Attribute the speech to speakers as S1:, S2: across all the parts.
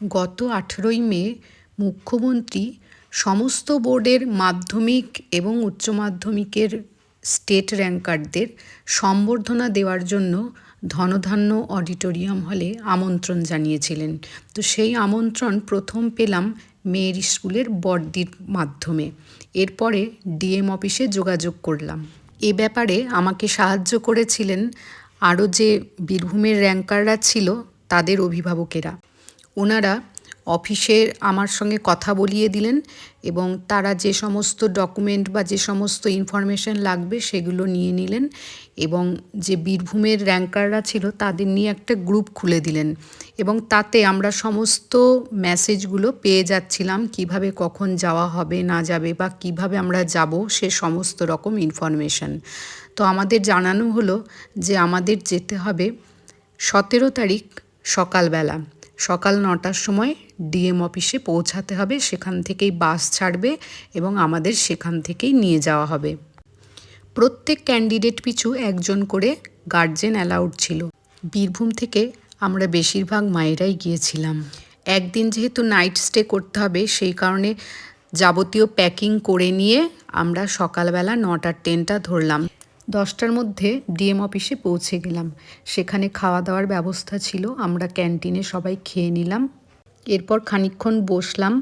S1: গত 18ই মে মুখ্যমন্ত্রী সমস্ত বোর্ডের মাধ্যমিক এবং উচ্চ মাধ্যমিকের স্টেট র্যাঙ্কারদের সম্বর্ধনা দেওয়ার জন্য ধনধান্য অডিটোরিয়াম হলে আমন্ত্রণ জানিয়েছিলেন। তো সেই আমন্ত্রণ প্রথম পেলাম মেয়ের স্কুলের বড়দির মাধ্যমে। এরপরে ডিএম অফিসে যোগাযোগ করলাম। এ ব্যাপারে আমাকে সাহায্য করেছিলেন আরও যে বীরভূমের র্যাঙ্কাররা ছিল তাদের অভিভাবকেরা। ওনারা অফিসে আমার সঙ্গে কথা বলিয়ে দিলেন এবং তারা যে সমস্ত ডকুমেন্ট বা যে সমস্ত ইনফরমেশন লাগবে সেগুলো নিয়ে নিলেন এবং যে বীরভূমের র্যাঙ্কাররা ছিল তাদের নিয়ে একটা গ্রুপ খুলে দিলেন এবং তাতে আমরা সমস্ত মেসেজগুলো পেয়ে যাচ্ছিলাম কিভাবে কখন যাওয়া হবে না যাবে বা কিভাবে আমরা যাব সে সমস্ত রকম ইনফরমেশন। তো আমাদের জানানো হলো যে আমাদের যেতে হবে 17 তারিখ সকালবেলা সকাল 9টার সময় ডিএম অফিসে পৌঁছাতে হবে। সেখান থেকেই বাস ছাড়বে এবং আমাদের সেখান থেকেই নিয়ে যাওয়া হবে। প্রত্যেক ক্যান্ডিডেট পিছু একজন করে গার্জেন অ্যালাউড ছিল। বীরভূম থেকে আমরা বেশিরভাগ মায়েরাই গিয়েছিলাম। একদিন যেহেতু নাইট স্টে করতে হবে সেই কারণে যাবতীয় প্যাকিং করে নিয়ে আমরা সকালবেলা 9টার ট্রেনটা ধরলাম। 10টার মধ্যে ডিএম অফিসে পৌঁছে গেলাম। সেখানে খাওয়া দাওয়ার ব্যবস্থা ছিল, আমরা ক্যান্টিনে সবাই খেয়ে নিলাম। এরপর খানিকক্ষণ বসলাম।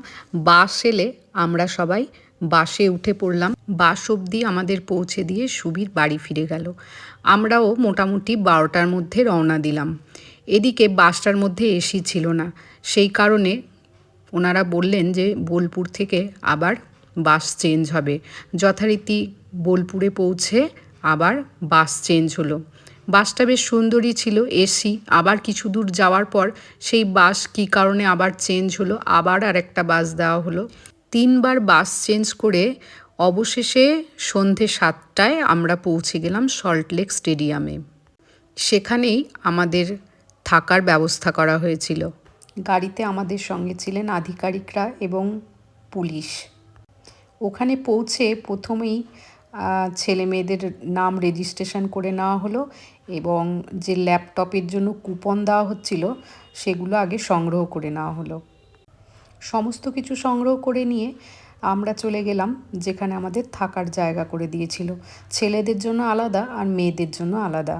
S1: বাস এলে আমরা সবাই বাসে উঠে পড়লাম। বাস অবধি আমাদের পৌঁছে দিয়ে সুবীর বাড়ি ফিরে গেল। আমরাও মোটামুটি 12টার মধ্যে রওনা দিলাম। এদিকে বাসটার মধ্যে এসি ছিল না, সেই কারণে ওনারা বললেন যে বোলপুর থেকে আবার বাস চেঞ্জ হবে। যথারীতি বোলপুরে পৌঁছে আবার বাস চেঞ্জ হলো। বাসটা বেশ সুন্দরই ছিল, এসি। আবার কিছু দূর যাওয়ার পর সেই বাস কী কারণে আবার চেঞ্জ হলো, আবার আরেকটা বাস দেওয়া হলো। 3বার বাস চেঞ্জ করে অবশেষে সন্ধে 7টায় আমরা পৌঁছে গেলাম সল্টলেক স্টেডিয়ামে। সেখানেই আমাদের থাকার ব্যবস্থা করা হয়েছিল। গাড়িতে আমাদের সঙ্গে ছিলেন আধিকারিকরা এবং পুলিশ। ওখানে পৌঁছে প্রথমেই ছেলে মেয়েদের নাম রেজিস্ট্রেশন করে নেওয়া হলো এবং যে ল্যাপটপের জন্য কুপন দেওয়া হচ্ছিল সেগুলো আগে সংগ্রহ করে নেওয়া হলো। সমস্ত কিছু সংগ্রহ করে নিয়ে আমরা চলে গেলাম যেখানে আমাদের থাকার জায়গা করে দিয়েছিল। ছেলেদের জন্য আলাদা আর মেয়েদের জন্য আলাদা।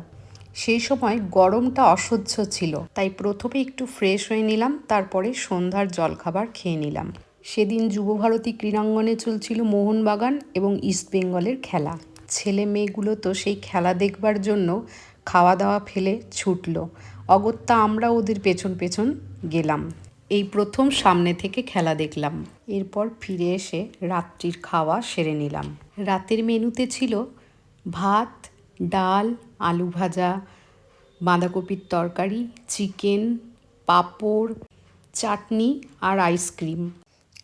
S1: সেই সময় গরমটা অসহ্য ছিল, তাই প্রথমে একটু ফ্রেশ হয়ে নিলাম, তারপরে সন্ধ্যার জলখাবার খেয়ে নিলাম। সেদিন যুবভারতী ক্রীড়াঙ্গনে চলছিল মোহনবাগান এবং ইস্টবেঙ্গলের খেলা। ছেলে মেয়েগুলো তো সেই খেলা দেখবার জন্য খাওয়া দাওয়া ফেলে ছুটল। অগত্যা আমরা ওদের পেছন পেছন গেলাম। এই প্রথম সামনে থেকে খেলা দেখলাম। এরপর ফিরে এসে রাত্রির খাওয়া সেরে নিলাম। রাতের মেনুতে ছিল ভাত, ডাল, আলু ভাজা, বাঁধাকপির তরকারি, চিকেন, পাঁপড়, চাটনি আর আইসক্রিম।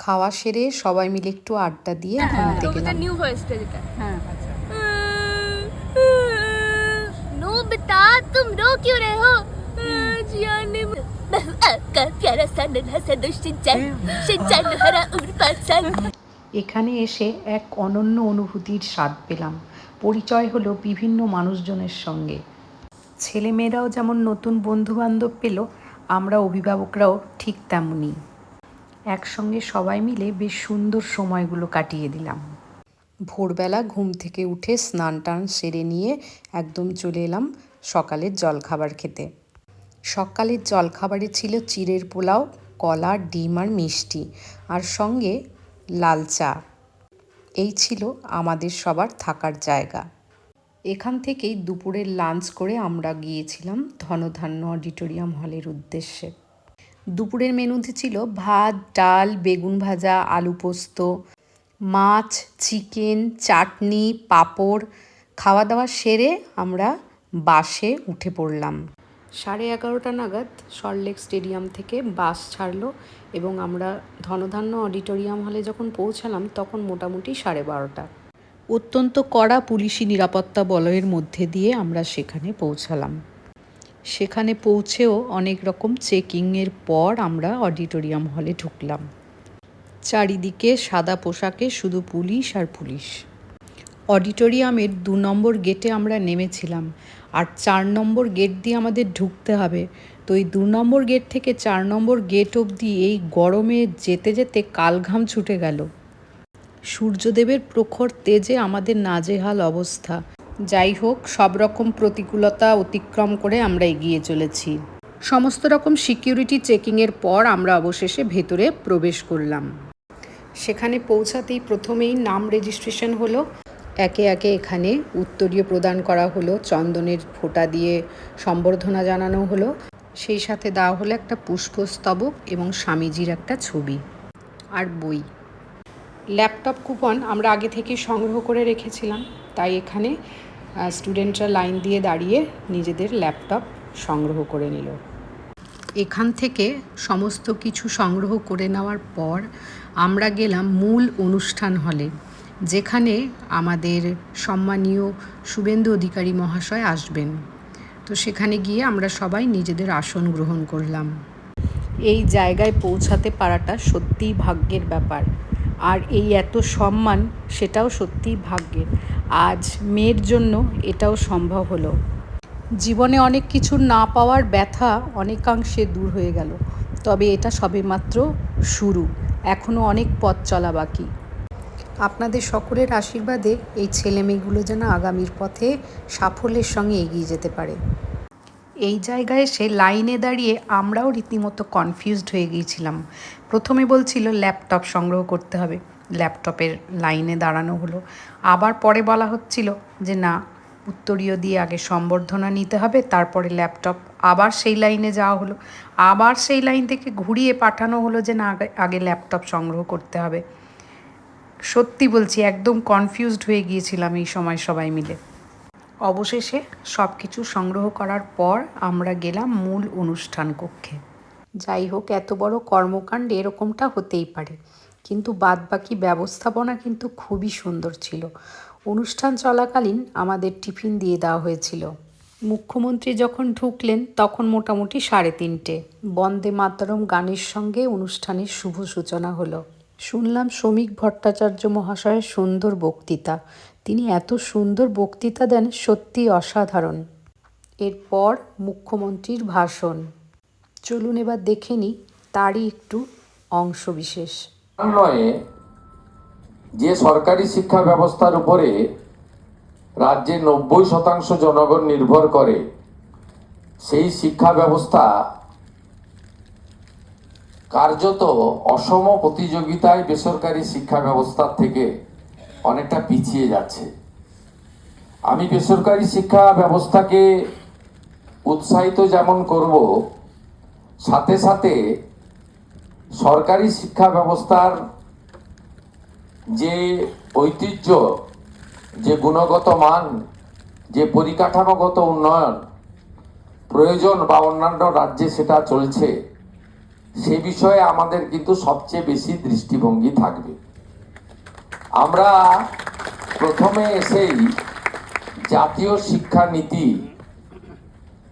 S1: খাওয়া সেরে সবাই মিলে একটু আড্ডা দিয়ে ঘুমোতে গেলাম।
S2: নিউ হয়েছে এটা।
S1: হ্যাঁ আচ্ছা।
S2: नो बेटा तुम रो क्यों रहे हो? जिया ने का प्यारा सा नन्हा सा दुष्टिंचन शिनचन हरा उर्पासन।
S1: এখানে এসে এক অনন্য অনুভূতির স্বাদ পেলাম। পরিচয় হলো বিভিন্ন মানুষজনের সঙ্গে। ছেলেমেয়েরাও যেমন নতুন বন্ধুবান্ধব পেল, আমরা অভিভাবকরাও ঠিক তেমনই। একসঙ্গে সবাই মিলে বেশ সুন্দর সময়গুলো কাটিয়ে দিলাম। ভোরবেলা ঘুম থেকে উঠে স্নান টান সেরে নিয়ে একদম চলে এলাম সকালের জলখাবার খেতে। সকালের জলখাবারে ছিল চিড়ের পোলাও, কলা, ডিম আর মিষ্টি, আর সঙ্গে লাল চা। এই ছিল আমাদের সবার থাকার জায়গা। এখান থেকেই দুপুরের লাঞ্চ করে আমরা গিয়েছিলাম ধনধান্য অডিটোরিয়াম হলের উদ্দেশ্যে। দুপুরের মেনুতে ছিল ভাত, ডাল, বেগুন ভাজা, আলু পোস্ত, মাছ, চিকেন, চাটনি, পাঁপড়। খাওয়া দাওয়া সেরে আমরা বাসে উঠে পড়লাম। 11:30 নাগাদ সল্টলেক স্টেডিয়াম থেকে বাস ছাড়লো এবং আমরা ধনধান্য অডিটোরিয়াম হলে যখন পৌঁছালাম তখন মোটামুটি 12:30। অত্যন্ত কড়া পুলিশি নিরাপত্তা বলয়ের মধ্যে দিয়ে আমরা সেখানে পৌঁছালাম। সেখানে পৌঁছেও অনেক রকম চেকিংয়ের পর আমরা অডিটোরিয়াম হলে ঢুকলাম। চারিদিকে সাদা পোশাকে শুধু পুলিশ আর পুলিশ। অডিটোরিয়ামের 2 নম্বর গেটে আমরা নেমেছিলাম আর 4 নম্বর গেট দিয়ে আমাদের ঢুকতে হবে। তো এই 2 নম্বর গেট থেকে 4 নম্বর গেট অবধি এই গরমে যেতে যেতে কালঘাম ছুটে গেল। সূর্যদেবের প্রখর তেজে আমাদের নাজেহাল অবস্থা। যাই হোক, সব রকম প্রতিকূলতা অতিক্রম করে আমরা এগিয়ে চলেছি। সমস্ত রকম সিকিউরিটি চেকিংয়ের পর আমরা অবশেষে ভেতরে প্রবেশ করলাম। সেখানে পৌঁছাতেই প্রথমেই নাম রেজিস্ট্রেশন হলো। একে একে এখানে উত্তরীয় প্রদান করা হলো, চন্দনের ফোঁটা দিয়ে সম্বর্ধনা জানানো হলো, সেই সাথে দেওয়া হলো একটা পুষ্পস্তবক এবং স্বামীজির একটা ছবি আর বই। ল্যাপটপ কুপন আমরা আগে থেকেই সংগ্রহ করে রেখেছিলাম, তাই এখানে স্টুডেন্টরা লাইন দিয়ে দাঁড়িয়ে নিজেদের ল্যাপটপ সংগ্রহ করে নিল। এখান থেকে সমস্ত কিছু সংগ্রহ করে নেওয়ার পর আমরা গেলাম মূল অনুষ্ঠান হলে, যেখানে আমাদের সম্মানীয় শুভেন্দু অধিকারী মহাশয় আসবেন। তো সেখানে গিয়ে আমরা সবাই নিজেদের আসন গ্রহণ করলাম। এই জায়গায় পৌঁছাতে পারাটা সত্যিই ভাগ্যের ব্যাপার, আর এই এত সম্মান সেটাও সত্যিই ভাগ্যের। আজ মেয়ের জন্য এটাও সম্ভব হলো। জীবনে অনেক কিছু না পাওয়ার ব্যথা অনেকাংশে দূর হয়ে গেল, তবে এটা সবেমাত্র শুরু, এখনও অনেক পথ চলা বাকি। আপনাদের সকলের আশীর্বাদে এই ছেলেমেয়েগুলো যেন আগামীর পথে সাফল্যের সঙ্গে এগিয়ে যেতে পারে। এই জায়গায় এসে লাইনে দাঁড়িয়ে আমরাও রীতিমতো কনফিউজড হয়ে গিয়েছিলাম। প্রথমে বলছিল ল্যাপটপ সংগ্রহ করতে হবে, ল্যাপটপের লাইনে দাঁড়ানো হলো। আবার পরে বলা হচ্ছিল যে না, উত্তরীয় দিয়ে আগে সম্বর্ধনা নিতে হবে, তারপরে ল্যাপটপ। আবার সেই লাইনে যাওয়া হলো, আবার সেই লাইন থেকে ঘুরিয়ে পাঠানো হলো যে না, আগে ল্যাপটপ সংগ্রহ করতে হবে। সত্যি বলছি, একদম কনফিউজড হয়ে গিয়েছিলাম এই সময় সবাই মিলে। অবশেষে সব কিছু সংগ্রহ করার পর আমরা গেলাম মূল অনুষ্ঠান কক্ষে। যাই হোক, এত বড় কর্মকাণ্ডে এরকমটা হতেই পারে, কিন্তু বাদবাকি ব্যবস্থাপনা কিন্তু খুবই সুন্দর ছিল। অনুষ্ঠান চলাকালীন আমাদের টিফিন দিয়ে দেওয়া হয়েছিল। মুখ্যমন্ত্রী যখন ঢুকলেন তখন মোটামুটি 3:30। বন্দে মাতরম গানের সঙ্গে অনুষ্ঠানের শুভ সূচনা হলো। শুনলাম শ্রমিক ভট্টাচার্য মহাশয়ের সুন্দর বক্তৃতা। তিনি এত সুন্দর বক্তৃতা দেন, সত্যি অসাধারণ। এরপর মুখ্যমন্ত্রীর ভাষণ। চলুন এবার দেখে নিই তারই একটু অংশবিশেষ।
S3: যে সরকারি শিক্ষা ব্যবস্থার উপরে রাজ্যে 90% জনগণ নির্ভর করে, সেই শিক্ষা ব্যবস্থা কার্যত অসম প্রতিযোগিতায় বেসরকারি শিক্ষা ব্যবস্থার থেকে অনেকটা পিছিয়ে যাচ্ছে। আমি বেসরকারি শিক্ষা ব্যবস্থাকে উৎসাহিত যেমন করব, সাথে সাথে সরকারি শিক্ষা ব্যবস্থার যে ঐতিহ্য, যে গুণগত মান, যে পরিকাঠামোগত উন্নয়ন প্রয়োজন বা অন্যান্য রাজ্যে সেটা চলছে, সে বিষয়ে আমাদের কিন্তু সবচেয়ে বেশি দৃষ্টিভঙ্গি থাকবে। আমরা প্রথমে এসেই জাতীয় শিক্ষা নীতি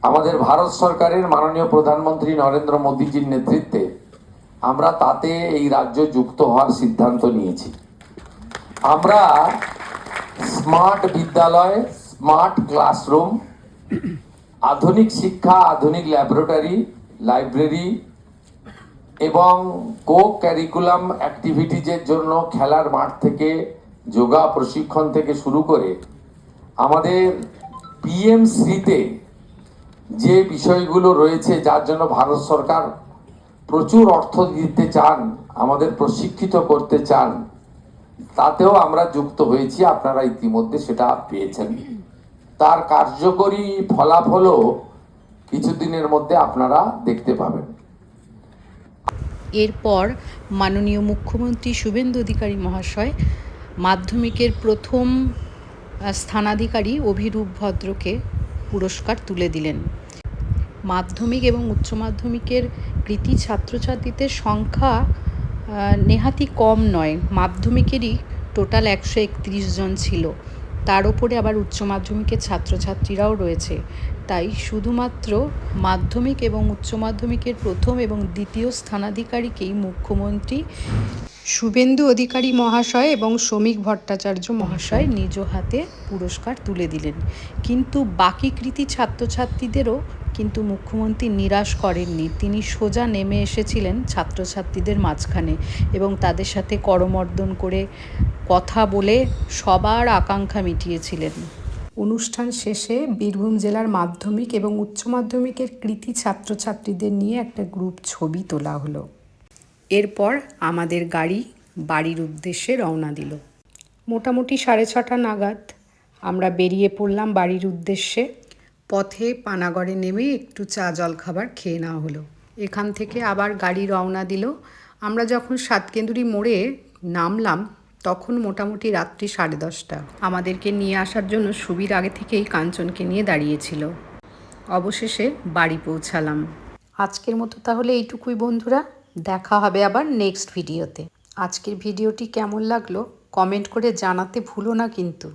S3: আমাদের ভারত সরকারের মাননীয় প্রধানমন্ত্রী নরেন্দ্র মোদীজির নেতৃত্বে আমরা তাতে এই রাজ্য যুক্ত হওয়ার সিদ্ধান্ত নিয়েছি। আমরা স্মার্ট বিদ্যালয়, স্মার্ট ক্লাসরুম, আধুনিক শিক্ষা, আধুনিক ল্যাবরেটরি, লাইব্রেরি এবং কো ক্যারিকুলাম অ্যাক্টিভিটিজের জন্য খেলার মাঠ থেকে যোগা প্রশিক্ষণ থেকে শুরু করে আমাদের পিএমসিতে যে বিষয়গুলো রয়েছে, যার জন্য ভারত সরকার প্রচুর অর্থ দিতে চান, আমাদের প্রশিক্ষিত করতে চান, তাতেও আমরা যুক্ত হয়েছি। আপনারা ইতিমধ্যে সেটা পেয়েছেন। তার কার্যকরী ফলাফলও কিছুদিনের মধ্যে আপনারা দেখতে পাবেন।
S1: এরপর মাননীয় মুখ্যমন্ত্রী শুভেন্দু অধিকারী মহাশয় মাধ্যমিকের প্রথম স্থানাধিকারী অভিরূপ ভদ্রকে পুরস্কার তুলে দিলেন। মাধ্যমিক এবং উচ্চ মাধ্যমিকের কৃতী ছাত্রছাত্রীদের সংখ্যা নেহাতি কম নয়। মাধ্যমিকেরই টোটাল 131 জন ছিল, তার উপরে আবার উচ্চ মাধ্যমিকের ছাত্রছাত্রীরাও রয়েছে। তাই শুধুমাত্র মাধ্যমিক এবং উচ্চ মাধ্যমিকের প্রথম এবং দ্বিতীয় স্থানাধিকারীকেই মুখ্যমন্ত্রী শুভেন্দু অধিকারী মহাশয় এবং শ্রমিক ভট্টাচার্য মহাশয় নিজ হাতে পুরস্কার তুলে দিলেন, কিন্তু বাকি কৃতী ছাত্রছাত্রীদেরও কিন্তু মুখ্যমন্ত্রী নিরাশ করেননি। তিনি সোজা নেমে এসেছিলেন ছাত্রছাত্রীদের মাঝখানে এবং তাদের সাথে করমর্দন করে কথা বলে সবার আকাঙ্ক্ষা মিটিয়েছিলেন। অনুষ্ঠান শেষে বীরভূম জেলার মাধ্যমিক এবং উচ্চ মাধ্যমিকের কৃতী ছাত্রছাত্রীদের নিয়ে একটা গ্রুপ ছবি তোলা হলো। এরপর আমাদের গাড়ি বাড়ির উদ্দেশ্যে রওনা দিল। মোটামুটি 6:30 নাগাদ আমরা বেরিয়ে পড়লাম বাড়ির উদ্দেশ্যে। পথে পানাগড়ে নেমে একটু চা জলখাবার খেয়ে নেওয়া হলো। এখান থেকে আবার গাড়ি রওনা দিল। আমরা যখন সাতকেন্দুরি মোড়ে নামলাম তখন মোটামুটি রাত্রি 10:30। আমাদেরকে নিয়ে আসার জন্য সুবীর আগে থেকেই কাঞ্চনকে নিয়ে দাঁড়িয়েছিল। অবশেষে বাড়ি পৌঁছালাম। আজকের মতো তাহলে এইটুকুই বন্ধুরা, দেখা হবে আবার নেক্সট ভিডিওতে। আজকের ভিডিওটি কেমন লাগলো কমেন্ট করে জানাতে ভুলো না কিন্তু।